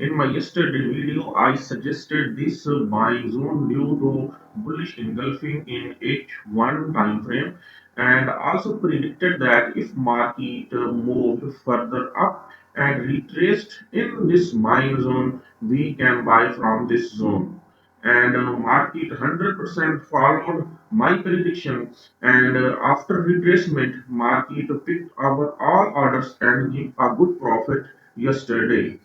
In my yesterday video, I suggested this buying zone due to bullish engulfing in H1 time frame and also predicted that if market moved further up and retraced in this buying zone, we can buy from this zone. And market 100% followed my prediction, and after retracement market picked our all orders and give a good profit yesterday.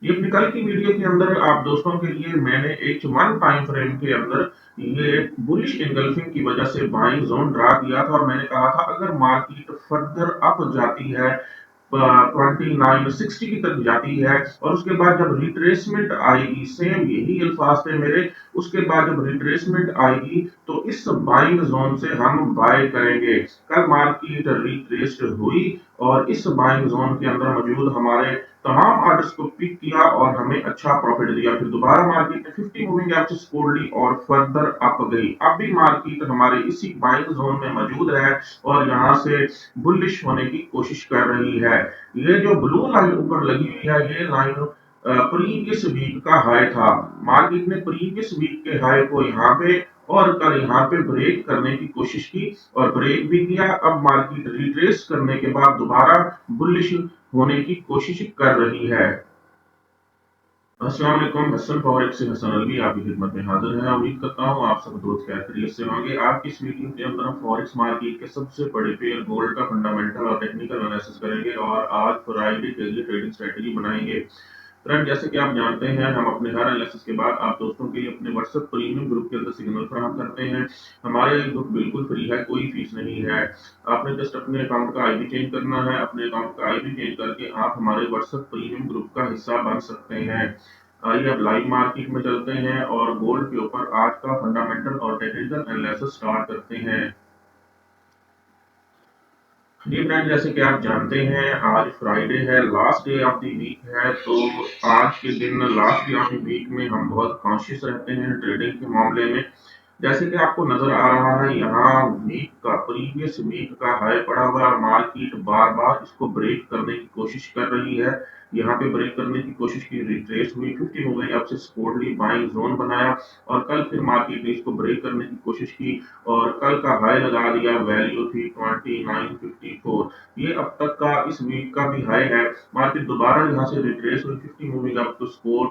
ये अपनी कल की video के अंदर आप दोस्तों के लिए मैंने एच वन टाइम फ्रेम के अंदर ये बुलिश एंगल्फिंग की वजह से बाइंग जोन ड्रा किया था और मैंने कहा था अगर मार्केट फर्दर अप जाती है 2960 की तक जाती है और उसके बाद जब रिट्रेसमेंट आएगी, सेम यही अल्फाज थे मेरे, उसके बाद जब रिट्रेसमेंट आएगी तो इस बाइंग जोन से हम बाय करेंगे। कल मार्केट रिट्रेस्ड हुई और इस बाइंग जोन के अंदर मौजूद हमारे तमाम आर्टिस्ट को पिक किया और हमें अच्छा प्रॉफिट दिया। फिर दोबारा मार्केट ने 50 मूविंग एवरेज छोड़ ली और फर्दर अप गई। अब भी मार्केट हमारे इसी बाइंग जोन में मौजूद है और यहाँ से बुलिश होने की कोशिश कर रही है। ये जो ब्लू लाइन ऊपर लगी हुई है, ये लाइन प्रीवियस वीक का हाई था। मार्केट ने प्रीवियस वीक के हाई को यहाँ पे और कल यहाँ पे ब्रेक करने की कोशिश की और ब्रेक भी किया। अब मार्केट रिट्रेस करने के बाद दोबारा बुलिश होने की कोशिश कर रही है। अस्सलाम वालेकुम, हसन फॉरेक्स से हसन अलवी आपकी खिदमत में हाजिर है। उम्मीद करता हूँ आप सब दोस्त खैरियत से होंगे। आज की इस वीडियो के अंदर हम फॉरेक्स मार्केट के सबसे बड़े पेयर गोल्ड का फंडामेंटल और टेक्निकल एनालिसिस करेंगे और आज फ्राइडे के लिए ट्रेडिंग स्ट्रेटेजी बनाएंगे। फ्रेंड, जैसे कि आप जानते हैं हम अपने हर एनालिसिस के बाद आप दोस्तों के लिए अपने व्हाट्सएप प्रीमियम ग्रुप के अंदर सिग्नल फराहम करते हैं। हमारे ग्रुप बिल्कुल फ्री है, कोई फीस नहीं है। आपने जस्ट अपने अकाउंट का आईडी चेंज करना है। अपने अकाउंट का आईडी चेंज करके आप हमारे व्हाट्सएप प्रीमियम ग्रुप का हिस्सा बन सकते हैं। आइए अब लाइव मार्केट में चलते हैं और गोल्ड के ऊपर आज का फंडामेंटल और टेक्निकल एनालिसिस स्टार्ट करते हैं। जी फ्रेंड, जैसे कि आप जानते हैं आज फ्राइडे है, last day of the week है। तो आज के दिन last day of the week में हम बहुत कॉन्शियस रहते हैं ट्रेडिंग के मामले में। जैसे कि आपको नजर आ रहा है यहाँ वीक का प्रीवियस वीक का हाई पड़ा हुआ है। मार्केट बार बार इसको ब्रेक करने की कोशिश कर रही है। यहाँ पे ब्रेक करने की कोशिश की, रिट्रेस हुई, 50 हो गई, अब से सपोर्ट ली, बाइंग जोन बनाया और कल फिर मार्केट ने इसको ब्रेक करने की कोशिश की और कल का हाई लगा दिया। वैल्यू थी 2954। ये अब तक का इस वीक का भी हाई है। मार्केट दोबारा यहाँ से रिट्रेस हुई, 50 मूविंग अप तो सपोर्ट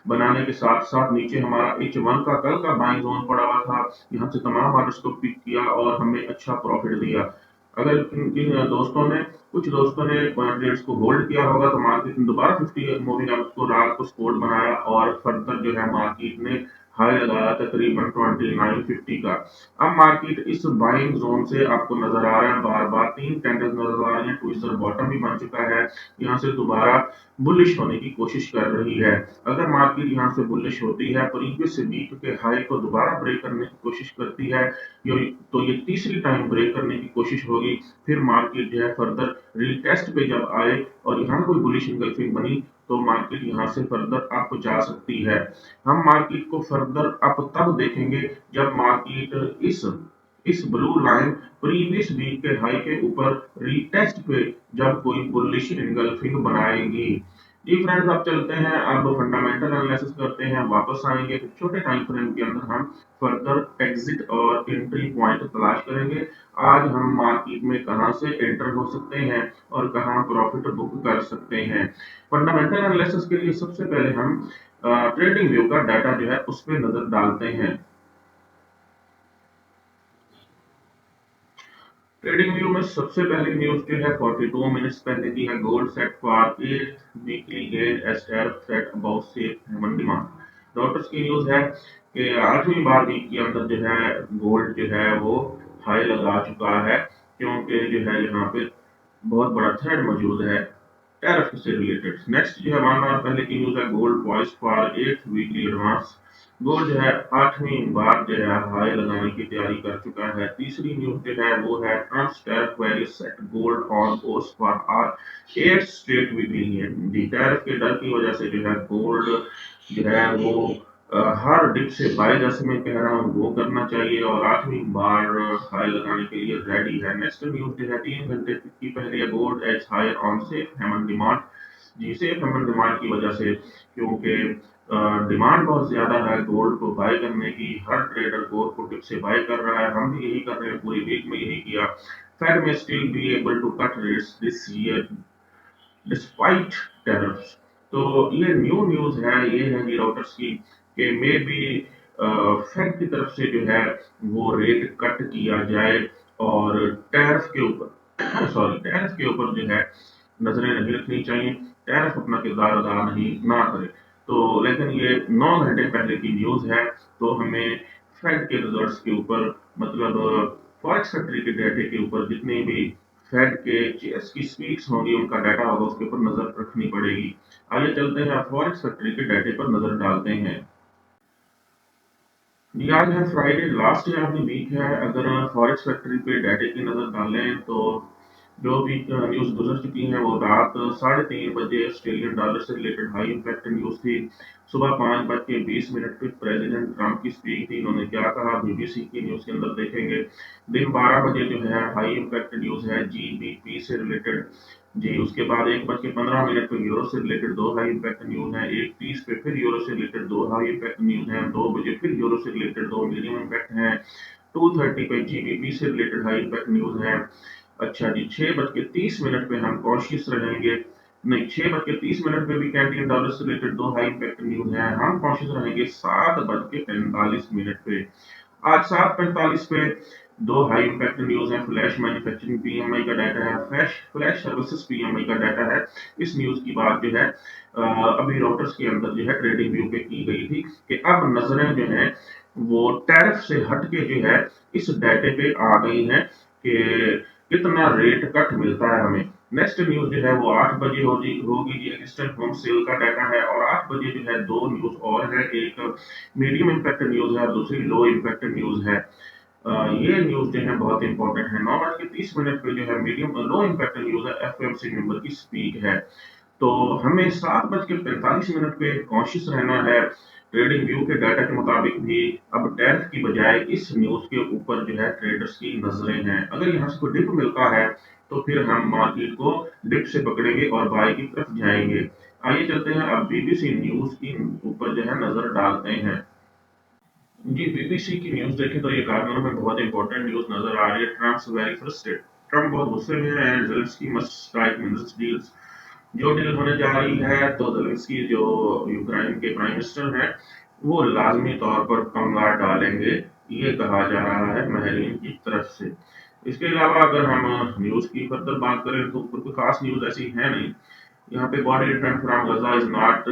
बनाने के साथ साथ नीचे हमारा एच वन का कल का बाइंग जोन पड़ा हुआ था। यहाँ से तमाम आर्टिस्ट को पिक किया और हमें अच्छा प्रॉफिट दिया। अगर इन दोस्तों ने कुछ दोस्तों ने ट्रेड्स को होल्ड किया होगा तो मार्केट ने दोबारा 50 मूविंग एवरेज को रात को सपोर्ट बनाया और फर्दर जो है मार्केट ने हाई लगाया तकरीबन 2950 का। अब मार्केट इस बाइंग जोन से आपको नजर आ रहा है, बार बार तीन कैंडल्स नजर आ रही है, ट्विस्टर बॉटम भी बन चुका है। यहाँ से दोबारा बुलिश होने की कोशिश कर रही है। अगर मार्केट यहाँ से बुलिश होती है, प्रीवियस वीक के हाई को दोबारा ब्रेक करने की कोशिश करती है, तो ये तीसरी टाइम ब्रेक करने की कोशिश होगी। फिर मार्केट जो है फर्दर रीटेस्ट पे जब आए और यहाँ कोई बुलिश इंगल्फिंग बनी तो मार्केट यहाँ से फर्दर अप जा सकती है। हम मार्केट को फर्दर अप तब देखेंगे जब मार्केट इस ब्लू लाइन प्रीवियस वीक के हाई के ऊपर रीटेस्ट पे जब कोई बुलिश इंगल्फिंग बनाएगी। जी फ्रेंड्स, अब चलते हैं, अब फंडामेंटल एनालिसिस करते हैं, वापस आएंगे तो छोटे टाइम फ्रेम के अंदर हम फर्दर एग्जिट और एंट्री पॉइंट तलाश करेंगे। आज हम मार्केट में कहां से एंटर हो सकते हैं और कहां प्रॉफिट बुक कर सकते हैं। फंडामेंटल एनालिसिस के लिए सबसे पहले हम ट्रेडिंग व्यू का डाटा जो है उस पर नजर डालते हैं। ट्रेडिंग व्यू में सबसे पहले न्यूज जो है 42 मिनट्स पहले की है। Gold set for 8 weekly gain as tariff set about safe human demand. Doctors की न्यूज है कि आठवीं बार वीक के अंदर जो है गोल्ड जो है वो हाई लगा चुका है, क्योंकि जो है यहाँ पे बहुत बड़ा थ्रेड मौजूद है टैरिफ से रिलेटेड। नेक्स्ट जो है 1 आवर पहले की न्यूज है, gold poised for 8 weekly advance. Gold जो है आठवीं बार जो है हाई लगाने की तैयारी कर चुका है। तीसरी न्यूज जो है वो है, Trump tariff value set gold on course for are 8 straight weekly है। दी टैरिफ के डर की वजह से जो है गोल्ड जो है वो हर डिप से बाय, जैसे मैं कह रहा हूँ वो करना चाहिए और आठवीं बार हाई लगाने के लिए रेडी है। नेक्स्ट न्यूज जो है 3 घंटे की पहले, gold as higher on safe haven demand. जी, सेफ हेवन डिमांड की वजह से, क्योंकि डिमांड बहुत ज़्यादा है गोल्ड को बाय करने की, हर ट्रेडर गोल्ड को डिप से बाय कर रहा है, हम भी यही कर रहे हैं, पूरी वीक में यही किया। फेड में still be able to cut rates this year despite tariffs. तो ये न्यू न्यूज़ है, ये है जी रॉटर्स की, कि मे बी फेड की तरफ से जो है वो रेट कट किया जाए, और टैरिफ के ऊपर सॉरी टैरिफ के ऊपर जो है नजरें नहीं रखनी चाहिए, टैरिफ अपना किरदार अदा नहीं ना करे। तो लेकिन ये 9 घंटे पहले की न्यूज़ है, तो हमें फेड के रिजल्ट्स के ऊपर, मतलब फॉरेक्स फैक्ट्री के डाटे के ऊपर, जितनी भी फेड के चेयर्स की स्पीक्स होंगी, उनका डाटा होगा, उसके ऊपर नजर रखनी पड़ेगी। आइए चलते हैं, फॉरेक्स फैक्ट्री के डाटे पर नजर डालते हैं। जी, आज है Friday, last day of the week है। अगर फॉरेक्स फैक्ट्री पे डाटे की नजर डालें, तो जो भी न्यूज़ गुजर चुकी है वो रात 3:30 बजे ऑस्ट्रेलियन डॉलर से रिलेटेड हाई इम्पैक्ट न्यूज़ थी। सुबह 5:20 पे प्रेसिडेंट ट्रंप की स्पीच थी, इन्होंने क्या कहा बीबीसी की न्यूज़ के अंदर देखेंगे। दिन 12 बजे जो है हाई इम्पैक्ट न्यूज़ है जीबीपी से रिलेटेड। जी, उसके बाद 1:15 पे यूरो से रिलेटेड दो हाई इम्पैक्ट न्यूज़ हैं, 1:30 पे फिर यूरो से रिलेटेड दो हाई इम्पैक्ट न्यूज़ हैं, 2 बजे फिर यूरो से रिलेटेड दो मीडियम इम्पैक्ट हैं, 2:30 पे जीबीपी से रिलेटेड हाई इम्पैक्ट न्यूज़ हैं। अच्छा जी, 6:30 पे हम कॉशियस रहेंगे। नहीं, 6:30 पे भी कैनेडियन डॉलर से रिलेटेड दो हाई इम्पैक्ट न्यूज़ हैं, हम कॉशियस रहेंगे 7:45 पे। आज 7:45 पे दो हाई इम्पैक्ट न्यूज़ हैं, फ्लैश मैन्युफैक्चरिंग पीएमआई का डाटा है, फ्लैश फ्लैश सर्विसेज पीएमआई का डाटा है। इस न्यूज़ की बात जो है अभी रॉटर्स के अंदर जो है ट्रेडिंग व्यू पे की गई थी, कि अब नजरें जो हैं वो टैरिफ से हट के जो है इस डाटे पे आ गई हैं, कि कितना रेट कट मिलता है हमें। नेक्स्ट न्यूज जो है वो 8 बजे होगी जी, एक्सटेंट होम सेल का डाटा है, और 8 बजे जो है दो न्यूज और है, एक मीडियम इम्पैक्ट न्यूज है, दूसरी लो इम्पैक्ट न्यूज है। ये न्यूज जो है बहुत इंपॉर्टेंट है। 9:30 पे जो है मीडियम लो इम्पैक्ट न्यूज है, एफओएमसी मेंबर की स्पीक है। तो हमें 7:45 पे कॉशियस रहना है। ट्रेडिंग व्यू के डाटा के मुताबिक भी अब टैरिफ की बजाय इस न्यूज के ऊपर जो है ट्रेडर्स की नजरें हैं। अगर यहाँ से कोई डिप मिलता है, तो फिर हम मार्केट को डिप से पकड़ेंगे और बाय की तरफ जाएंगे। आइए चलते हैं, अब बीबीसी न्यूज की ऊपर जो है नजर डालते हैं। जी, बीबीसी की न्यूज़ देखें तो ये कार्नर में बहुत इंपॉर्टेंट न्यूज़ नज़र आ रही है। ट्रम्प्स वेरी फ्रस्ट्रेटेड, ट्रम्प बहुत गुस्से में है, Zelensky must strike minister deals. जो डील होने जा रही है, तो ज़ेलेंस्की जो यूक्रेन के प्राइम मिनिस्टर हैं, वो लाजमी तौर पर पंगा डालेंगे, ये कहा जा रहा है महरीन की तरफ से। इसके अलावा अगर हम न्यूज़ की फर्दर बात करें, तो कोई खास न्यूज़ ऐसी है नहीं। यहाँ पे body return from Gaza is not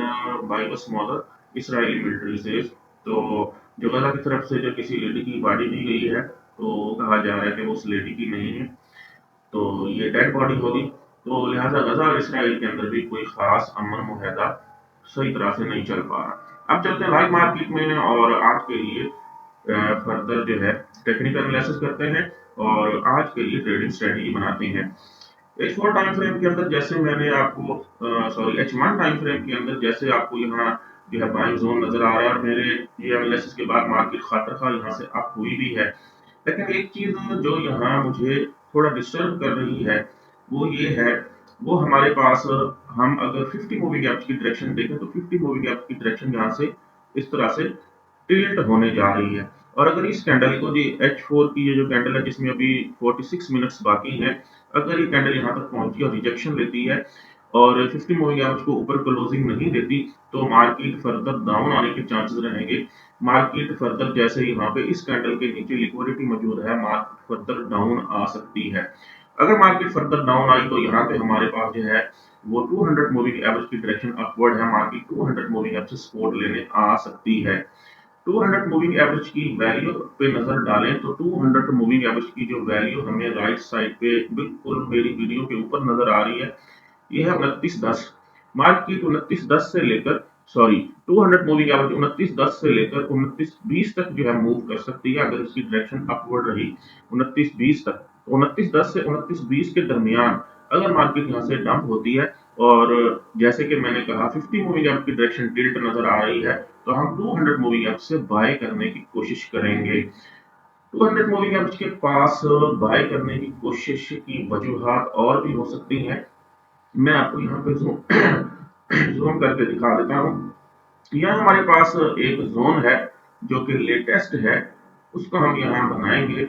by a smaller Israeli military says. तो जो गजा की तरफ से जो किसी लेडी की बॉडी दी गई है, तो कहा जा रहा है कि वो उस लेडी की नहीं है, तो ये डेड बॉडी होगी। तो लिहाजा गजा और इसराइल के अंदर भी कोई खास अमन मुहैदा सही तरह से नहीं चल पा रहा। अब चलते हैं लाइव मार्केट में, और आज के लिए फर्दर जो है टेक्निकल एनालिसिस करते हैं, और आज के लिए ट्रेडिंग स्ट्रेटजी बनाते हैं। H4 टाइम फ्रेम के अंदर जैसे मैंने आपको सॉरी H1 टाइम फ्रेम के अंदर जैसे आपको यहाँ जो है बाइंग जोन नजर आ रहा है, और मेरे ये एनालिसिस के बाद मार्केट खातर खा यहाँ से अप हुई भी है। लेकिन एक चीज जो यहाँ मुझे थोड़ा डिस्टर्ब कर रही है, वो ये है, वो हमारे पास हम अगर 50 मूविंग एवरेज की डायरेक्शन देखें, तो 50 मूविंग एवरेज की डायरेक्शन यहाँ से इस तरह से टिल्ट होने जा रही है। और अगर इस कैंडल को जी H4 की ये जो कैंडल है, जिसमें अभी 46 मिनट्स बाकी हैं, अगर ये कैंडल यहाँ तक पहुंची और रिजेक्शन लेती है, और 50 मूविंग एवरेज को ऊपर क्लोजिंग नहीं देती, तो मार्केट फर्दर डाउन आने के चांसेस रहेंगे। मार्केट फर्दर जैसे यहाँ पे इस कैंडल के नीचे लिक्विडिटी मौजूद है, मार्केट फर्दर डाउन आ सकती है। अगर मार्केट फर्दर डाउन आई, तो यहाँ पे हमारे पास जो है वो 200 मूविंग एवरेज की डायरेक्शन अपवर्ड है, मार्केट 200 मूविंग एवरेज से सपोर्ट लेने आ सकती है। 200 मूविंग एवरेज की वैल्यू पे नजर डालें, तो 200 मूविंग एवरेज की जो वैल्यू हमें राइट साइड पे बिल्कुल मेरी वीडियो के ऊपर नजर आ रही है, ये है 29.10। मार्केट 29.10 से लेकर सॉरी 200 मूविंग एवरेज 29.10 से लेकर 29.20 तक जो है मूव कर सकती है, अगर इसकी डायरेक्शन अपवर्ड रही 29.20 तक। तो 29.10 से 29.20 के दरमियान अगर मार्केट यहाँ से डंप होती है, और जैसे कि मैंने कहा 50 मूविंग एवरेज की डायरेक्शन टिल्ट नजर आ रही है, तो हम 200 मूविंग एवरेज से बाय करने की कोशिश करेंगे। 200 मूविंग एवरेज के पास बाय करने की कोशिश की वजूहात और भी हो सकती हैं। मैं आपको यहाँ पे जूम करके दिखा देता हूँ। यहाँ हमारे पास एक जोन है जो कि लेटेस्ट है, उसको हम यहाँ बनाएंगे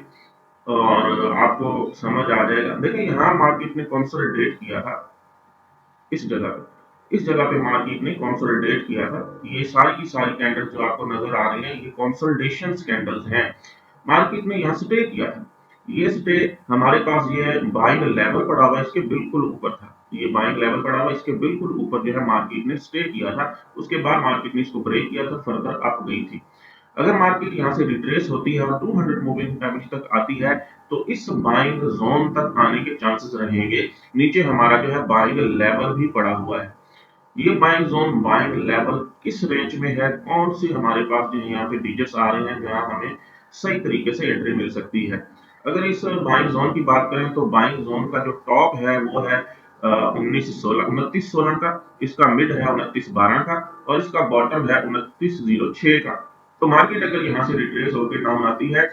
और आपको समझ आ जाएगा। देखिए यहाँ मार्केट ने कंसोलिडेट किया था इस जगह पे, इस जगह पे मार्केट ने कंसोलिडेट किया था। ये सारी की सारी कैंडल्स जो आपको नजर आ रही हैं ये कंसोलिडेशन कैंडल्स हैं। मार्केट ने यहाँ स्टे किया था, ये स्टे हमारे पास ये बाइंग लेवल पड़ा हुआ है, इसके बिल्कुल ऊपर था। ये बाइंग लेवल पड़ा हुआ है, इसके बिल्कुल ऊपर जो है मार्केट ने स्टे किया था। उसके बाद मार्केट ने इसको ब्रेक किया था, फर्दर अप गई थी। अगर मार्केट यहाँ से रिट्रेस होती है और 200 मूविंग एवरेज तक आती है तो इस बाइंग जोन तक आने के चांसेस रहेंगे। नीचे हमारा जो है बाइंग लेवल भी पड़ा हुआ है। ये बाइंग जोन बाइंग लेवल किस रेंज में है, कौन सी हमारे पास जो यहाँ पे डिजिट्स आ रहे हैं जहाँ हमें सही तरीके से एंट्री मिल सकती है। अगर इस बाइंग जोन की बात करें तो बाइंग जोन का जो टॉप है वो है 2916 का, इसका मिड है 2912 का और इसका बॉटम है 2906 का। तो मार्केट अगर यहाँ से रिट्रेस होकर डाउन आती है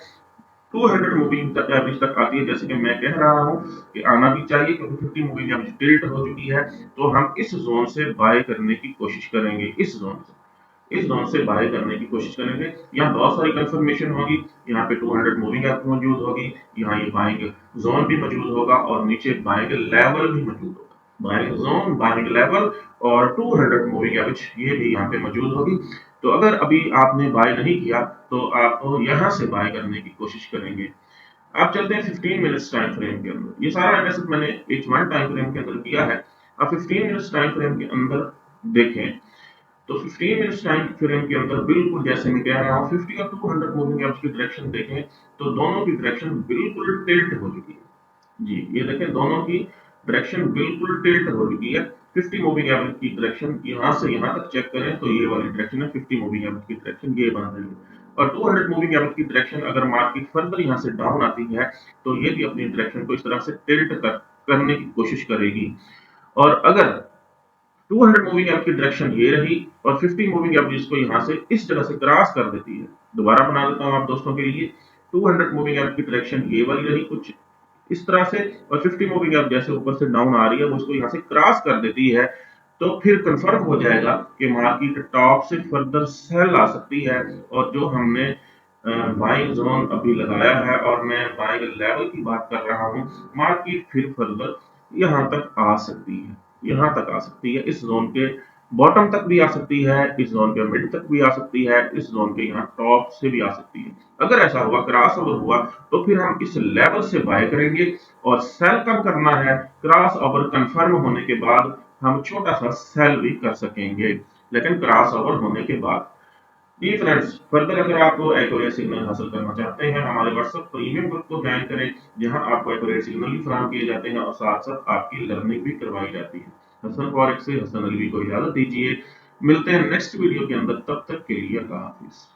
200 मूविंग एवरेज तक आती है, जैसे कि मैं कह रहा हूँ कि आना भी चाहिए क्योंकि 50 मूविंग एवरेज टिल्ट हो चुकी है, तो हम इस जोन से बाय करने की कोशिश करेंगे। इस जोन से बाय करने की कोशिश करेंगे। यहाँ बहुत सारी कंफर्मेशन होगी, यहाँ पे 200 मूविंग एवरेज मौजूद होगी, यहाँ ये बाइंग जोन भी मौजूद होगा और नीचे बाइंग लेवल भी मौजूद होगा। बाइंग जोन, बाइंग लेवल और 200 मूविंग एवरेज ये भी यहाँ पे मौजूद होगी। तो अगर अभी आपने बाय नहीं किया तो आप यहाँ से बाय करने की कोशिश करेंगे। आप चलते हैं 15 मिनट्स टाइम फ्रेम के अंदर। ये सारा एनालिसिस मैंने H1 टाइम फ्रेम के अंदर किया है। आप 15 मिनट्स टाइम फ्रेम के अंदर देखें तो 15 मिनट्स टाइम फ्रेम के अंदर बिल्कुल जैसे मैं कह रहा हूँ 50 और 200 मूविंग एवरेज की डायरेक्शन देखें तो दोनों की डायरेक्शन बिल्कुल टिल्ट हो चुकी है। जी ये देखें, दोनों की डायरेक्शन बिल्कुल टिल्ट हो चुकी है। 50 मूविंग एवरेज की डायरेक्शन यहाँ से यहाँ तक चेक करें तो ये वाली डायरेक्शन है, 50 मूविंग एवरेज की डायरेक्शन ये बन रही है। और 200 मूविंग एवरेज की डायरेक्शन अगर मार्केट फर्दर यहाँ से डाउन आती है तो ये भी अपनी डायरेक्शन को इस तरह से टिल्ट करने की कोशिश करेगी। और अगर 200 मूविंग एवरेज की डायरेक्शन ये रही और 50 मूविंग एवरेज को यहाँ से इस जगह से क्रॉस कर देती है, दोबारा बना देता हूँ आप दोस्तों के लिए। 200 मूविंग एवरेज की डायरेक्शन ये वाली रही कुछ इस तरह से और 50 मूविंग एवरेज जैसे ऊपर से डाउन आ रही है वो इसको यहाँ से क्रॉस कर देती है, तो फिर कंफर्म हो जाएगा कि मार्केट टॉप से फर्दर सेल आ सकती है। और जो हमने बाइंग जोन अभी लगाया है और मैं बाइंग लेवल की बात कर रहा हूँ, मार्केट फिर फर्दर यहाँ तक आ सकती है, यहाँ तक आ सकती है। इस जोन के बॉटम तक भी आ सकती है, इस जोन के मिड तक भी आ सकती है, इस जोन के यहाँ टॉप से भी आ सकती है। अगर ऐसा हुआ, क्रॉस ओवर हुआ, तो फिर हम इस लेवल से बाय करेंगे और सेल कब करना है, क्रॉस ओवर कंफर्म होने के बाद हम छोटा सा सेल भी कर सकेंगे, लेकिन क्रॉस ओवर होने के बाद। जी फ्रेंड्स, फर्दर अगर आप एक्यूरेट सिग्नल हासिल करना चाहते हैं हमारे व्हाट्सएप प्रीमियम ग्रुप को ज्वाइन करें, जहां आपको एक्यूरेट सिग्नल भी फराहम किए जाते हैं और साथ साथ आपकी लर्निंग भी करवाई जाती है। हसन फॉरेक्स से हसन अलवी को इजाजत दीजिए, मिलते हैं नेक्स्ट वीडियो के अंदर, तब तक के लिए अल्लाह हाफिज।